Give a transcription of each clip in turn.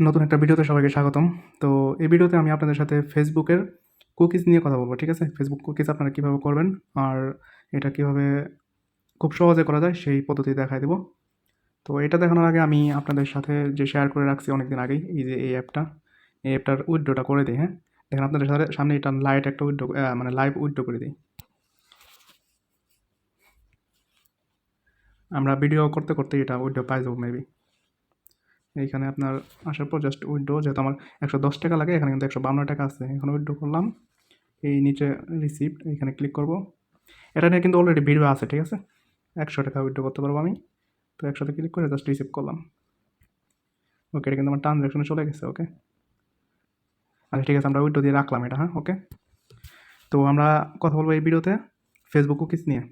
নতুন একটা ভিডিওতে সবাইকে স্বাগতম। তো এই ভিডিওতে আমি আপনাদের সাথে ফেসবুকের কুকিজ নিয়ে কথা বলবো, ঠিক আছে? ফেসবুক কুকিজ আপনারা কীভাবে করবেন আর এটা কীভাবে খুব সহজে করা যায় সেই পদ্ধতি দেখায় দেবো। তো এটা দেখানোর আগে আমি আপনাদের সাথে যে শেয়ার করে রাখছি অনেকদিন আগেই, এই যে এই অ্যাপটার উইথড্রটা করে দিই, হ্যাঁ? দেখেন আপনাদের সামনে এটা লাইট একটা উইথড্র, মানে লাইভ উইথড্র করে দিই। আমরা ভিডিও করতে করতে এটা উইথড্র পাই যাবো মেবি। এইখানে আপনার আসার পর জাস্ট উইথড্র, যেহেতু আমার 110 টাকা লাগে, এখানে কিন্তু 152 টাকা আছে। এখানে উইথড্র করলাম, এই নিচে রিসিপ্ট এখানে ক্লিক করব। এটা নিয়ে কিন্তু অলরেডি ভিডিও আছে, ঠিক আছে? 100 টাকা উইথড্র করতে পারবো আমি। তো 100তে ক্লিক করে জাস্ট রিসিভ করলাম। ওকে, এটা কিন্তু আমার ট্রানজ্যাকশনে চলে গেছে। ওকে, আচ্ছা ঠিক আছে, আমরা উইথড্র দিয়ে রাখলাম এটা। হ্যাঁ, ওকে। তো আমরা কথা বলবো এই ভিডিওতে ফেসবুক কুকিজ নিয়ে।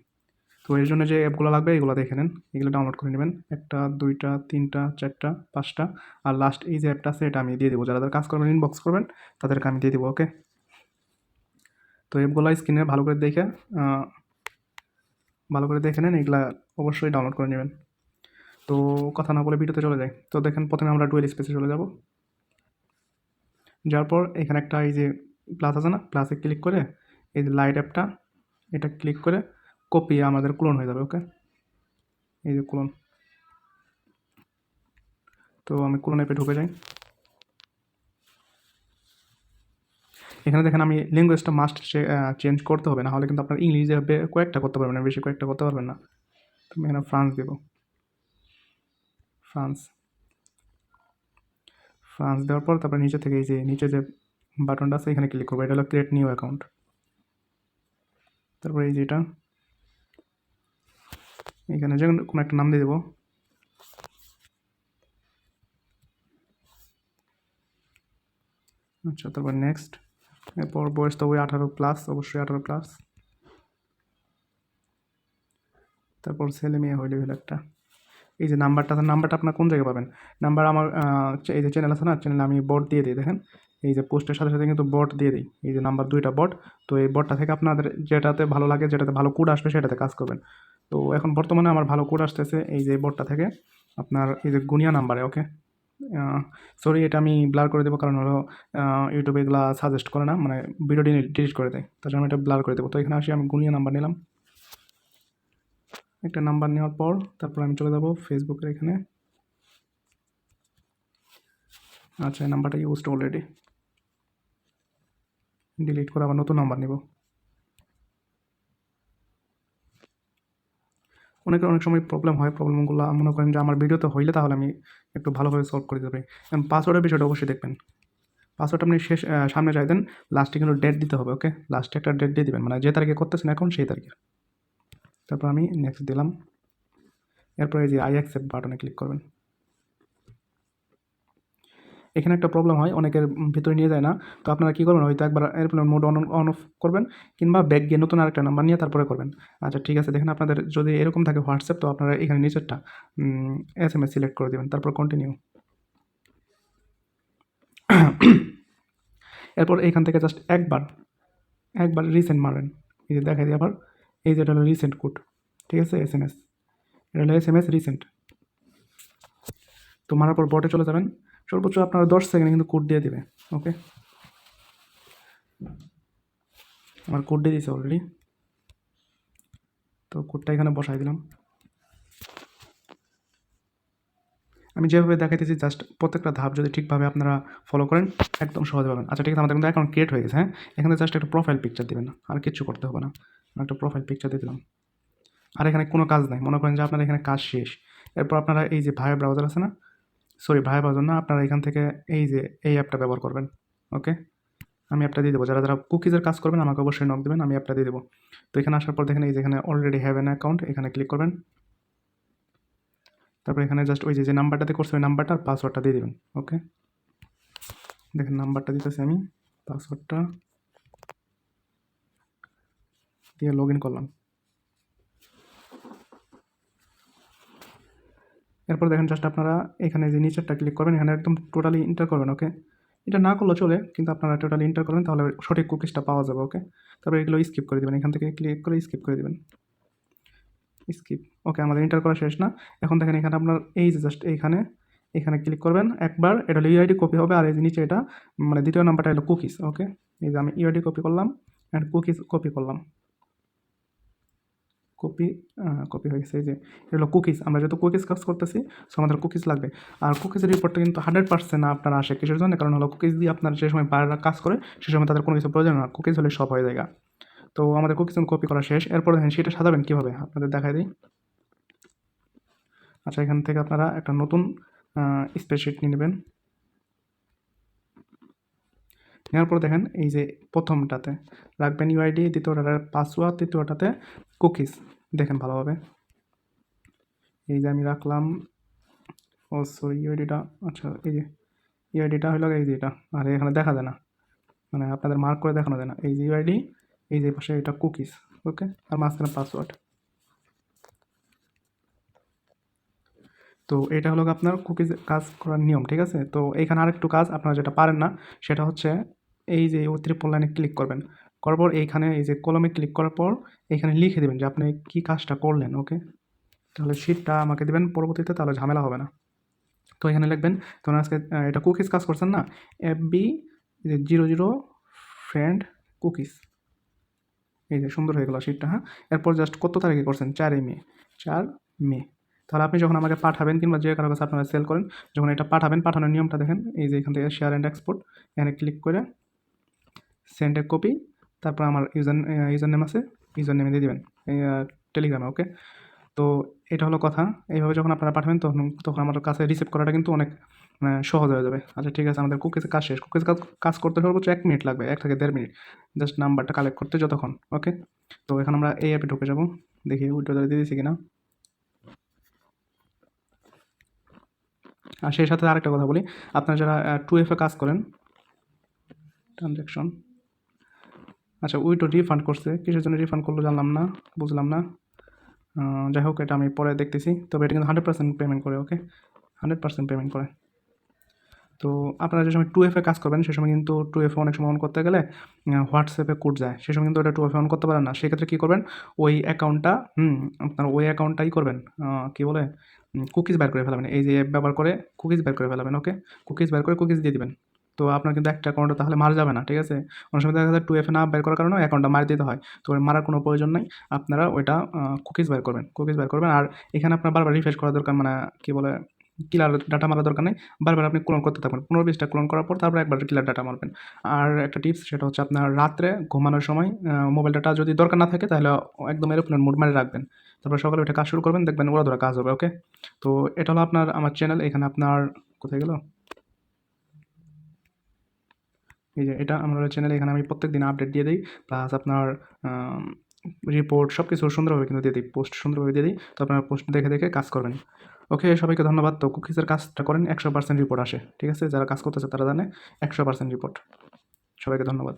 তো এর জন্য যে অ্যাপগুলো লাগবে এগুলো দেখে নেন, এগুলো ডাউনলোড করে নেবেন। 1টা 2টা 3টা 4টা 5টা, আর লাস্ট এই যে অ্যাপটা আছে এটা আমি দিয়ে দেবো। যারা কাজ করবেন, ইনবক্স করবেন, তাদেরকে আমি দিয়ে দেবো। ওকে, তো অ্যাপগুলো স্ক্রিনে ভালো করে দেখে নেন, এগুলা অবশ্যই ডাউনলোড করে নেবেন। তো কথা না বলে ভিডিওতে চলে যাই। তো দেখেন, প্রথমে আমরা ডুয়েল স্পেসে চলে যাব। যাওয়ার পর এখানে একটা এই যে প্লাস আছে না, প্লাসে ক্লিক করে এই যে লাইট অ্যাপটা এটা ক্লিক করে কপি আমাদের ক্লোন হয়ে যাবে। ওকে, এই যে ক্লোন। তো আমি ক্লোন অ্যাপে ঢুকে যাই। এখানে দেখেন আমি ল্যাঙ্গুয়েজটা মাস্ট চেঞ্জ করতে হবে, না হলে কিন্তু আপনার ইংলিশে কয়েকটা করতে পারবেন না, বেশি কয়েকটা করতে পারবেন না। তো আমি এখানে ফ্রান্স দেবো। ফ্রান্স দেওয়ার পর তারপরে নিচে থেকে এই যে নিচে যে বাটনটা আছে এখানে ক্লিক করবো। এটা হলো ক্রিয়েট নিউ অ্যাকাউন্ট। তারপরে এই যে এটা এখানে যে কোনো একটা নাম দিয়ে দেবো। আচ্ছা, তারপর নেক্সট। এরপর বয়স তো ওই 18+, অবশ্যই 18+। তারপর ছেলে মেয়ে হইলে একটা এই যে নাম্বারটা আপনার কোন জায়গায় পাবেন? নাম্বার আমার এই যে চ্যানেল আছে না, চ্যানেলে আমি বট দিয়ে দিই। দেখেন এই যে পোস্টের সাথে সাথে কিন্তু বট দিয়ে দিই, এই যে নাম্বার 2টা বট। তো এই বটটা থেকে আপনাদের যেটাতে ভালো লাগে, যেটাতে ভালো কোড আসবে সেটাতে কাজ করবেন। তো এখন বর্তমানে আমার ভালো কোড আসতেছে এই যে বটটা থেকে, আপনার এই যে গুনিয়া নাম্বারে। ওকে, সরি, এটা আমি ব্লার করে দেবো, কারণ হলো ইউটিউবে এগুলো সাজেস্ট করে না, মানে ভিডিও ডিলিট করে দেয়, তার জন্য আমি এটা ব্লার করে দেবো। তো এখানে আসি, আমি গুনিয়া নাম্বার নিলাম। একটা নাম্বার নেওয়ার পর তারপর আমি চলে যাব ফেসবুকের এখানে। আচ্ছা, এই নাম্বারটা ইউজড অলরেডি, ডিলিট করে আবার নতুন নাম্বার নেব। অনেক সময় প্রবলেম হয়, প্রবলেমগুলো মনে করেন যে আমার ভিডিওতে হইলে তাহলে আমি একটু ভালোভাবে সলভ করে দিতে পারি। কারণ পাসওয়ার্ডের বিষয়টা অবশ্যই দেখবেন। পাসওয়ার্ডটা আপনি সামনে চাই দেন, লাস্টে কিন্তু ডেট দিতে হবে। ওকে, লাস্টে একটা ডেট দিয়ে দেবেন, মানে যে তারিখে করতেছেন এখন সেই তারিখে। তারপর আমি নেক্সট দিলাম। এরপর এই যে আই অ্যাকসেপ্ট বাটনে ক্লিক করবেন। এখানে একটা প্রবলেম হয়, অনেকের ভিতরে নিয়ে যায় না। তো আপনারা কী করবেন, হয়তো একবার এয়ারপ্লেন মোড অন অফ করবেন, কিংবা ব্যাক গিয়ে নতুন আরেকটা নাম্বার নিয়ে তারপরে করবেন। আচ্ছা ঠিক আছে, দেখেন আপনাদের যদি এরকম থাকে হোয়াটসঅ্যাপ, তো আপনারা এখানে নিচেরটা SMS সিলেক্ট করে দেবেন, তারপর কন্টিনিউ। এরপর এইখান থেকে জাস্ট একবার রিসেন্ট মারবেন। এই যে দেখাই দিই আবার, এই যেটা হলো রিসেন্ট কোড, ঠিক আছে? SMS, এটা হলো SMS রিসেন্ট। তো মারার পর বটে চলে যাবেন। সর্বোচ্চ আপনারা 10 সেকেন্ডে কিন্তু কোড দিয়ে দেবে। ওকে, আমার কোড দিয়ে দিয়েছে অলরেডি। তো কোডটা এখানে বসাই দিলাম। আমি যেভাবে দেখাইতেছি জাস্ট প্রত্যেকটা ধাপ যদি ঠিকভাবে আপনারা ফলো করেন, একদম সহজে পাবেন। আচ্ছা ঠিক আছে, আমাদের কিন্তু অ্যাকাউন্ট ক্রিয়েট হয়ে গেছে। হ্যাঁ, এখানে জাস্ট একটা প্রোফাইল পিকচার দেবেন, আর কিছু করতে হবে না। একটা প্রোফাইল পিকচার দিয়ে দিলাম। আর এখানে কোনো কাজ নাই, মনে করেন যে আপনার এখানে কাজ শেষ। এরপর আপনারা এই যে ভায়া ব্রাউজার আছে না, সরি ভায়া ব্রাউজার না, আপনারা এখান থেকে এই যে এই অ্যাপটা ব্যবহার করবেন। ওকে, আমি অ্যাপটা দিয়ে দেবো। যারা কুকিজের কাজ করবেন আমাকে অবশ্যই নক দেবেন, আমি অ্যাপটা দিয়ে দেবো। তো এখানে আসার পর দেখেন এই যে এখানে অলরেডি হ্যাভ অ্যান অ্যাকাউন্ট, এখানে ক্লিক করবেন। তারপর এখানে জাস্ট ওই যে নাম্বারটাতে করছে ওই নাম্বারটা আর পাসওয়ার্ডটা দিয়ে দেবেন। ওকে, দেখেন নাম্বারটা দিতেছি আমি, পাসওয়ার্ডটা দিয়ে লগ ইন করলাম। এরপর দেখেন জাস্ট আপনারা এখানে যে নিচেরটা ক্লিক করবেন, এখানে একদম টোটালি এন্টার করবেন। ওকে, এটা না করলেও চলে, কিন্তু আপনারা টোটালি এন্টার করবেন, তাহলে সঠিক কুকিজটা পাওয়া যাবে। ওকে, তারপর এগুলো স্কিপ করে দেবেন, এখান থেকে ক্লিক করে স্কিপ করে দেবেন। স্কিপ। ওকে, আমাদের এন্টার করা শেষ না। এখন দেখেন এখানে আপনার এই যে জাস্ট এইখানে এখানে ক্লিক করবেন একবার, এটা হলো ইউআইডি কপি হবে, আর এই যে নিচে এটা মানে দ্বিতীয় নাম্বারটা হলো কুকিজ। ওকে, এই যে আমি ইউআইডি কপি করলাম অ্যান্ড কুকিজ কপি করলাম, কপি কপি হয়ে গেছে। এই যে এটা হলো কুকিজ, আমরা যেহেতু কুকিজ কাজ করতেছি সো আমাদের কুকিজ লাগবে। আর কুকিজের রিপোর্টটা কিন্তু 100% আপনার আসে কিসের জন্য, কারণ হলো কুকিজ দিয়ে আপনার যে সময় বাইরেরা কাজ করে সে সময় তাদের কোনো কিছু প্রয়োজন না, কুকিজ হলে সব হয়ে যায়। তো আমাদের কুকিজ কপি করা শেষ, এরপর দেখেন সেটা সাজাবেন কীভাবে আপনাদের দেখাই দিই। আচ্ছা, এখান থেকে আপনারা একটা নতুন স্প্রেডশিট নিয়ে নেবেন। নেওয়ার পর দেখেন এই যে প্রথমটাতে রাখবেন ইউআইডি, দ্বিতীয়টাতে পাসওয়ার্ড, তৃতীয়টাতে কুকিজ। দেখেন ভালোভাবে, এই যে আমি রাখলাম, ও সরি ইউআইডিটা, আচ্ছা এই যে ইউআইডিটা হলো এই যে এটা, আর এখানে দেখা যায় না, মানে আপনাদের মার্ক করে দেখানো যায় না। এই যে ইউআইডি, এই যে পাশে এটা কুকিজ। ওকে, আর মাঝখানে পাসওয়ার্ড। তো এটা হলো আপনার কুকিজ কাজ করার নিয়ম, ঠিক আছে। তো এইখানে আরেকটু কাজ আপনারা যেটা পারেন না সেটা হচ্ছে এই যে ও ত্রিপল লাইনে ক্লিক করবেন, করার পর এইখানে এই যে কলমে ক্লিক করার পর এখানে লিখে দেবেন যে আপনি কী কাজটা করলেন। ওকে, তাহলে শিটটা আমাকে দেবেন পরবর্তীতে, তাহলে ঝামেলা হবে না। তো এখানে লিখবেন তখন আজকে এটা কুকিজ কাজ করছেন না, FB 00 ফ্রেন্ড কুকিজ। এই যে সুন্দর হয়ে গেল শিটটা। হ্যাঁ, এরপর জাস্ট কত তারিখে করছেন, 4 মে, 4 মে। তাহলে আপনি যখন আমাকে পাঠাবেন কিংবা যে কারো কাছে আপনারা সেল করেন, যখন এটা পাঠাবেন, পাঠানোর নিয়মটা দেখেন, এই যে এখান থেকে শেয়ার অ্যান্ড এক্সপোর্ট, এখানে ক্লিক করে সেন্ড এ কপি, তারপর আমার ইউজার নেম আছে, ইউজার নেমে দিয়ে দেবেন টেলিগ্রামে। ওকে, তো এটা হলো কথা। এইভাবে যখন আপনারা পাঠাবেন তখন তখন আমার কাছে রিসিভ করাটা কিন্তু অনেক সহজ হয়ে যাবে। আচ্ছা ঠিক আছে, আমাদের কুকিজের কাজ শেষ। কুকিজ কাজ করতে সর্বোচ্চ 1 মিনিট লাগবে, 1 থেকে 1.5 মিনিট, জাস্ট নাম্বারটা কালেক্ট করতে যতক্ষণ। ওকে, তো এখন আমরা এই অ্যাপে ঢুকে যাবো, দেখি উইড্রো দিয়ে দিয়েছি কিনা। আর সেই সাথে আরেকটা কথা বলি, আপনারা যারা 2FA কাজ করেন, ট্রানজ্যাকশন, আচ্ছা উইড্রো রিফান্ড করছে, কিসের জন্য রিফান্ড করলো জানলাম না, বুঝলাম না। যাই হোক, এটা আমি পরে দেখতেছি। তবে এটা কিন্তু 100% পেমেন্ট করে। ওকে, 100% পেমেন্ট করে। তো আপনারা যে সময় 2FA কাজ করবেন সে সময় কিন্তু 2FA অনেক সময় অন করতে গেলে হোয়াটসঅ্যাপে কোড যায়, সে সময় কিন্তু ওটা 2FA অন করতে পারেন না। সেক্ষেত্রে কী করবেন, ওই অ্যাকাউন্টটা আপনার ওই অ্যাকাউন্টটাই করবেন, কী বলে কুকিজ বের করে ফেলাবেন, এই যে অ্যাপ ব্যবহার করে কুকিজ বের করে ফেলাবেন। ওকে, কুকিজ বের করে কুকিজ দিয়ে দিবেন। তো আপনার কিন্তু একটা অ্যাকাউন্টে তাহলে মারা যাবে না, ঠিক আছে। অনেক সময় দেখা যায় 2FA না বের করার কারণে অ্যাকাউন্টটা মারি দিতে হয়, তো মারার কোনো প্রয়োজন নাই। আপনারা ওইটা কুকিজ বের করবেন, কুকিজ বের করবেন। আর এখানে আপনার বারবার রিফ্রেশ করা দরকার, মানে কী বলে কিলার ডাটা মারা দরকার নেই, বারবার আপনি ক্লোন করতে থাকবেন। 15-20টা ক্লোন করার পর তারপর একবার কিলার ডাটা মারবেন। আর একটা টিপস, সেটা হচ্ছে আপনার রাত্রে ঘুমানোর সময় মোবাইল ডাটা যদি দরকার না থাকে তাহলে একদম এরোপ্লেন মোড মারে রাখবেন, তারপর সকালে উঠে কাজ শুরু করবেন, দেখবেন ওরা ধরা কাজ হবে। ওকে, তো এটা হলো আপনার আমার চ্যানেল। এখানে আপনার কোথায় গেল, এই যে এটা আমার চ্যানেল, এখানে আমি প্রত্যেক দিন আপডেট দিয়ে দিই, প্লাস আপনার রিপোর্ট সব কিছু সুন্দরভাবে কিন্তু দিয়ে দিই, পোস্ট সুন্দরভাবে দিয়ে দিই। তো আপনারা পোস্ট দেখে দেখে কাজ করবেন। ওকে, সবাইকে ধন্যবাদ। তো কুকিজের কাজটা করেন, 100% রিপোর্ট আসে, ঠিক আছে। যারা কাজ করতেছে তারা জানে 100% রিপোর্ট। সবাইকে ধন্যবাদ।